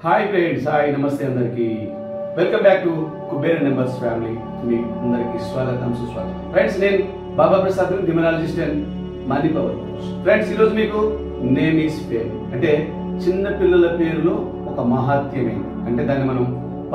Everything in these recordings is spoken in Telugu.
హాయ్ ఫ్రెండ్స్, హాయ్ నమస్తే అందరికి. Welcome back to Kubera numbers family. మీ అందరికి స్వాగతం సుస్వాగతం. ఫ్రెండ్స్, నేను Baba Prasad, numerologist and money power coach. Friends, ఈరోజు మీకు నేమ్ ఈస్ ఫేమ్ అంటే చిన్న పిల్లల పేరులో ఒక మహాత్మ్యమే. అంటే దాన్ని మనం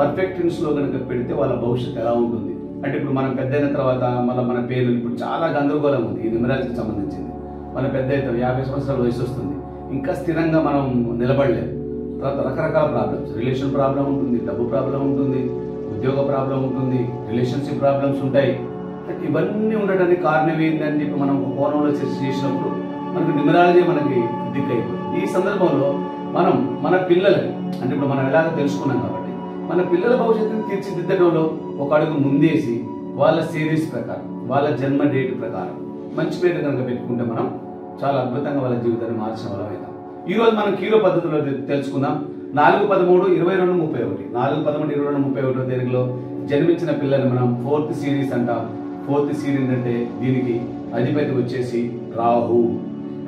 పర్ఫెక్ట్ టెన్స్ లో కనుక పెడితే వాళ్ళ భవిష్యత్తు ఎలా ఉంటుంది అంటే ఇప్పుడు మనం పెద్ద అయిన తర్వాత మన పేరు ఇప్పుడు చాలా గందరగోళం ఉంది ఈ న్యూమరాలజీకి సంబంధించింది. మన పెద్ద అవుతాం, 50 సంవత్సరాల వయసు వస్తుంది, ఇంకా స్థిరంగా మనం నిలబడలేము. తర్వాత రకరకాల ప్రాబ్లమ్స్, రిలేషన్ ప్రాబ్లం ఉంటుంది, డబ్బు ప్రాబ్లం ఉంటుంది, ఉద్యోగ ప్రాబ్లం ఉంటుంది, రిలేషన్షిప్ ప్రాబ్లమ్స్ ఉంటాయి. ఇవన్నీ ఉండడానికి కారణం ఏంటంటే ఇప్పుడు మనం కోణంలో చర్చ చేసినప్పుడు మనకు న్యూమరాలజీ మనకి దిక్కైపోతుంది. ఈ సందర్భంలో మనం మన పిల్లలకి అంటే ఇప్పుడు మనం ఎలాగో తెలుసుకున్నాం కాబట్టి మన పిల్లల భవిష్యత్తుని తీర్చిదిద్దడంలో ఒక అడుగు ముందేసి వాళ్ళ సిరీస్ ప్రకారం, వాళ్ళ జన్మ డేట్ ప్రకారం మంచి పేరు కనుక పెట్టుకుంటే మనం చాలా అద్భుతంగా వాళ్ళ జీవితాన్ని మార్చిన వాళ్ళం అవుతాం. ఈ రోజు మనం కీలో పద్ధతిలో తెలుసుకుందాం. 4-13-22-31 4-13-22-31 తేదీలో జన్మించిన పిల్లల్ని మనం 4th సిరీస్ అంటాం. 4th సిరీస్ అంటే దీనికి అధిపతి వచ్చేసి రాహు.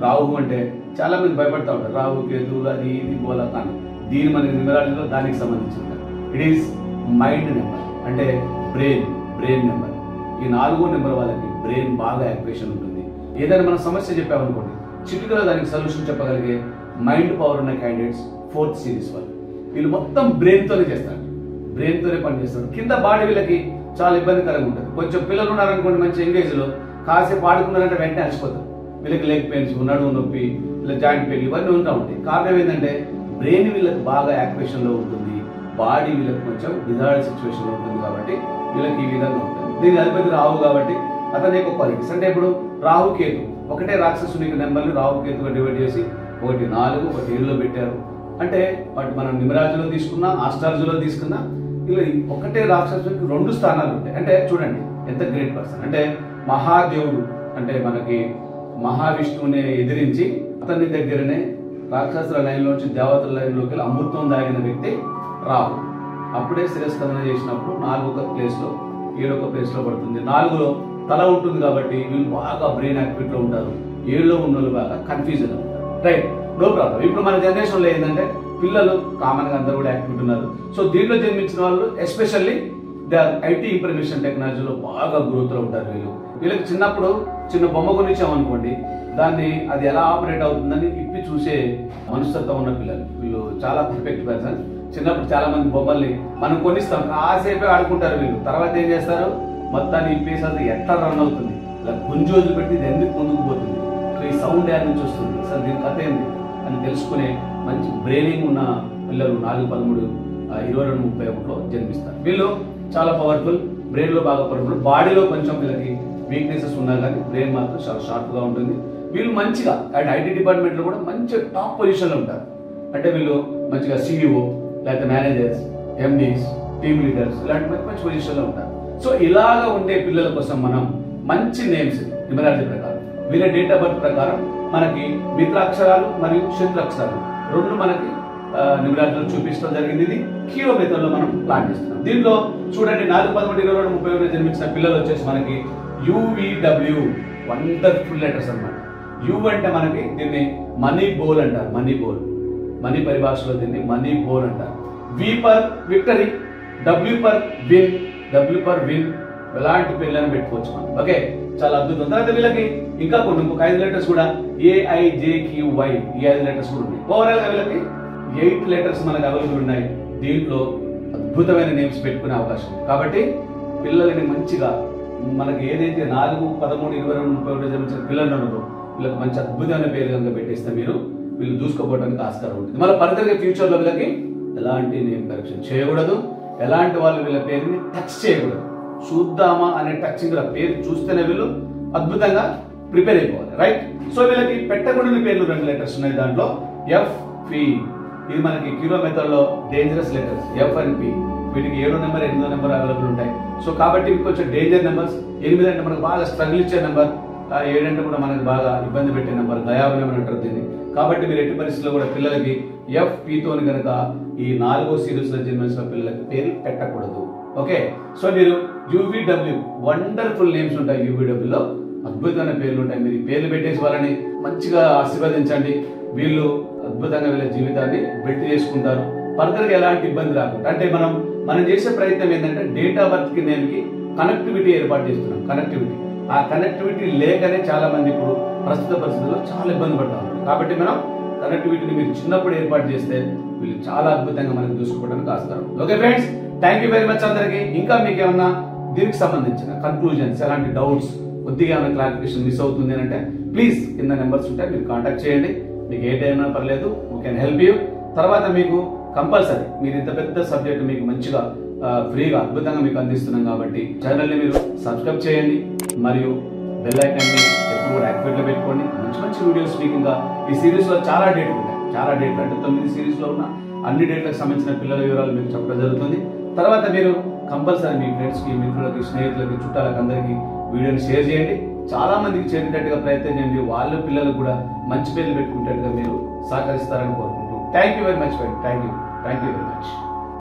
రాహు అంటే చాలా మంది భయపడతా ఉంటారు, రాహు కేతువులు అది ఇది పోలా. కానీ దీని మన న్యూమరాలజీలో దానికి సంబంధించి ఇట్ ఈస్ మైండ్ నెంబర్ అంటే బ్రెయిన్ నెంబర్. ఈ 4వ నెంబర్ వాళ్ళకి బ్రెయిన్ బాగా యాక్టివేషన్ ఉంటుంది. ఏదైనా మనం సమస్య చెప్పామనుకోండి, చిటికలో దానికి సొల్యూషన్ చెప్పగలిగే మైండ్ పవర్ ఉన్న క్యాండిడేట్స్ 4th సిరీస్ వాళ్ళు. వీళ్ళు మొత్తం బ్రెయిన్తోనే చేస్తారు, బ్రెయిన్తోనే పనిచేస్తారు. కింద బాడీ వీళ్ళకి చాలా ఇబ్బందికరంగా ఉంటుంది. కొంచెం పిల్లలు ఉన్నారనుకోండి మంచి ఎంగేజ్లో, కాసేపు ఆడుకున్నారంటే వెంటనే అలసిపోతారు. వీళ్ళకి లెగ్ పెయిన్స్, నడుము నొప్పి, ఇలా జాయింట్ పెయిన్ ఇవన్నీ ఉంటా ఉంటాయి. కారణం ఏంటంటే బ్రెయిన్ వీళ్ళకి బాగా యాక్టివేషన్లో ఉంటుంది, బాడీ వీళ్ళకి కొంచెం డిజార్డ్ సిచ్యువేషన్లో ఉంటుంది. కాబట్టి వీళ్ళకి ఈ విధంగా ఉంటుంది. దీని అధిపతి రాహు కాబట్టి అతని యొక్క క్వాలిటీస్ అంటే ఇప్పుడు రాహు కేతు ఒకటే రాక్షసుని నెంబర్ని రాహు కేతుగా డివైడ్ చేసి 1 4 1 7లో పెట్టారు. అంటే బట్ మనం న్యూమరాలజీలో తీసుకున్నా, ఆస్ట్రాలజీలో తీసుకున్నా ఇలా ఒకటే రాక్షసునికి 2 స్థానాలు ఉంటాయి. అంటే చూడండి ఎంత గ్రేట్ పర్సన్. అంటే మహాదేవుడు అంటే మనకి మహావిష్ణువుని ఎదిరించి అతని దగ్గరనే రాక్షసుల లైన్లోంచి దేవతల లైన్లోకి వెళ్ళి అమృతం దాగిన వ్యక్తి రాహు. అప్పుడే శిరస్కందన చేసినప్పుడు 4వ ప్లేస్లో 7వ ప్లేస్లో పడుతుంది. 4లో తల ఉంటుంది కాబట్టి వీళ్ళు బాగా బ్రెయిన్ యాక్టివిటీలో ఉంటారు. 7లో ఉన్న వాళ్ళు బాగా కన్ఫ్యూజన్ ఉంటారు. Right, no problem. ఇప్పుడు మన జనరేషన్లో ఏంటంటే పిల్లలు కామన్గా అందరూ కూడా యాక్టివిటీ ఉన్నారు. సో దీంట్లో జన్మించిన వాళ్ళు especially they or IT information టెక్నాలజీలో బాగా గ్రోత్లో ఉంటారు. వీళ్ళకి చిన్నప్పుడు చిన్న బొమ్మ కొనిచ్చామనుకోండి, దాన్ని అది ఎలా ఆపరేట్ అవుతుందని ఇప్పి చూసే మనస్తత్వం ఉన్న పిల్లలు. వీళ్ళు చాలా పర్ఫెక్ట్ పర్సన్. చిన్నప్పుడు చాలా మంది బొమ్మల్ని మనం కొనిస్తాం, కాసేపే ఆడుకుంటారు. వీళ్ళు తర్వాత ఏం చేస్తారు, మొత్తాన్ని ఇప్పేసి అది ఎట్లా రన్ అవుతుంది, ఇలా గుంజోజులు పెట్టి ఇది ఎందుకు ముందుకు పోతుంది, ఈ సౌండ్ యాడ్ నుంచి వస్తుంది, అసలు దీని కథ ఏంది అని తెలుసుకునే మంచి బ్రెయినింగ్ ఉన్న పిల్లలు 4-13-22-31లో జన్మిస్తారు. వీళ్ళు చాలా పవర్ఫుల్, బ్రెయిన్లో బాగా పవర్ఫుల్. బాడీలో కొంచెం వీళ్ళకి వీక్నెసెస్ ఉన్నా కానీ బ్రెయిన్ మాత్రం చాలా షార్ప్గా ఉంటుంది. వీళ్ళు మంచిగా అండ్ ఐటీ డిపార్ట్మెంట్లో కూడా మంచి టాప్ పొజిషన్లో ఉంటారు. అంటే వీళ్ళు మంచిగా సిఇఓ లేకపోతే మేనేజర్స్, ఎండీస్, టీమ్ లీడర్స్ ఇలాంటి మంచి మంచి పొజిషన్లో ఉంటారు. సో ఇలాగా ఉండే పిల్లల కోసం మనం మంచి నేమ్స్ న్యూమరాలజీ ప్రకారం వీళ్ళ డేట్ ఆఫ్ బర్త్ ప్రకారం మనకి మిత్రాక్షరాలు మరియు శత్రుక్షరాలు 2 మనకి న్యూమరాలజీలో చూపించడం జరిగింది. ఇది కీలో మెథడ్లో మనం ప్లాన్ చేస్తున్నాం. దీంట్లో చూడండి 4-13-22-31 జన్మించిన పిల్లలు వచ్చేసి మనకి UVW వండర్ఫుల్ లెటర్స్ అన్నమాట. యు అంటే మనకి దీన్ని మనీ బోల్ అంటారు, మనీ పరిభాషలో దీన్ని మనీ బోల్ అంటారు. V for victory, W for win ఎలాంటి పేర్లను పెట్టుకోవచ్చు మనం. ఓకే, చాలా అద్భుతం. తర్వాత వీళ్ళకి ఇంకా ఇంకొక 5 లెటర్స్ కూడా AIJQY ఈ 5 లెటర్స్ కూడా ఉన్నాయి. ఓవరాల్ గా వీళ్ళకి 8 లెటర్స్ మనకు అవైలబుల్ ఉన్నాయి. దీంట్లో అద్భుతమైన నేమ్స్ పెట్టుకునే అవకాశం ఉంది. కాబట్టి పిల్లలని మంచిగా మనకి ఏదైతే 4-13-22-31 జన్మించిన పిల్లలు ఉన్నారో వీళ్ళకి మంచి అద్భుతమైన పేరు కనుక పెట్టేస్తే వీళ్ళు దూసుకోపోవడానికి ఆస్కారం ఉంటుంది. మళ్ళీ ఫర్దర్గా ఫ్యూచర్లో వీళ్ళకి ఎలాంటి నేమ్ కరెక్షన్ చేయకూడదు, ఎలాంటి వాళ్ళు వీళ్ళ పేరుని టచ్ చేయకూడదు. చూద్దామా అనే టచింగ్ పేరు చూస్తేనే వీళ్ళు అద్భుతంగా ప్రిపేర్ అయిపోవాలి. రైట్, సో వీళ్ళకి పెట్టకూడని పేర్లు 2 లెటర్స్ ఉన్నాయి. దాంట్లో FP ఇది మనకి కిలో మెథడ్లో dangerous letters F and P. వీటికి 7వ నెంబర్ 8వ నెంబర్ అవైలబుల్ ఉంటాయి. సో కాబట్టి ఇవి కొంచెం డేంజర్ నెంబర్స్. 8 అంటే మనకు బాగా స్ట్రగుల్ ఇచ్చే నెంబర్, 7 అంటే కూడా మనకు బాగా ఇబ్బంది పెట్టే నెంబర్, దయాబలం అంటారు దీన్ని. కాబట్టి మీరు ఎట్టి పరిస్థితుల్లో కూడా పిల్లలకి FPతోని కనుక ఈ 4వ సిరీస్లో జన్మించిన పిల్లలకి పేరు పెట్టకూడదు. ఓకే, సో మీరు UVW వండర్ఫుల్ నేమ్స్ ఉంటాయి. UVWలో అద్భుతమైన పేర్లు ఉంటాయి. మీరు ఈ పేర్లు పెట్టేసి వాళ్ళని మంచిగా ఆశీర్వదించండి. వీళ్ళు అద్భుతంగా వీళ్ళ జీవితాన్ని బిల్డ్ చేసుకుంటారు. ఫర్దర్గా ఎలాంటి ఇబ్బంది రాకుండా. అంటే మనం చేసే ప్రయత్నం ఏంటంటే డేట్ ఆఫ్ బర్త్ కి నేమ్కి కనెక్టివిటీ ఏర్పాటు చేస్తున్నాం. ఆ కనెక్టివిటీ లేకనే చాలా మంది ఇప్పుడు ప్రస్తుత పరిస్థితుల్లో చాలా ఇబ్బంది పడతా ఉన్నారు. కాబట్టి మనం కనెక్టివిటీని మీరు చిన్నప్పుడు ఏర్పాటు చేస్తే వీళ్ళు చాలా అద్భుతంగా మనకు చూసుకోవడానికి ఆస్కారం. Okay friends, thank you very much అందరికి. ఇంకా మీకు ఏమన్నా దీనికి సంబంధించిన కన్క్లూజన్స్, ఎలాంటి డౌట్స్, కొద్దిగా ఏమైనా క్లారిఫికేషన్ మిస్ అవుతుంది అని అంటే ప్లీజ్ కింద నెంబర్స్ ఉంటాయి, మీరు కాంటాక్ట్ చేయండి. మీకు ఏ టైం అయినా పర్లేదు, వీ కెన్ హెల్ప్ యూ. తర్వాత మీకు కంపల్సరీ మీరు ఇంత పెద్ద సబ్జెక్ట్ మీకు మంచిగా ఫ్రీగా అద్భుతంగా మీకు అందిస్తున్నాం కాబట్టి ఛానల్ని మీరు సబ్స్క్రైబ్ చేయండి మరియు బెల్ ఐకాన్ని ఎప్పుడు కూడా యాక్టివేట్లో పెట్టుకోండి. మంచి మంచి వీడియోస్ మీకు ఇంకా ఈ సిరీస్లో చాలా డేట్లు ఉంటాయి. చాలా డేట్లు అంటే 9 సిరీస్లో ఉన్న అన్ని డేట్లకు సంబంధించిన పిల్లల వివరాలు మీకు చెప్పడం జరుగుతుంది. తర్వాత మీరు కంపల్సరీ మీ ఫ్రెండ్స్కి, మిత్రులకి, స్నేహితులకి, చుట్టాలకు అందరికీ వీడియోని షేర్ చేయండి. చాలా మందికి చేరేటట్టుగా ప్రయత్నం చేయండి. వాళ్ళ పిల్లలకు కూడా మంచి పేర్లు పెట్టుకునేట్టుగా మీరు సహకరిస్తారని కోరుకుంటూ thank you very much. Thank you very much.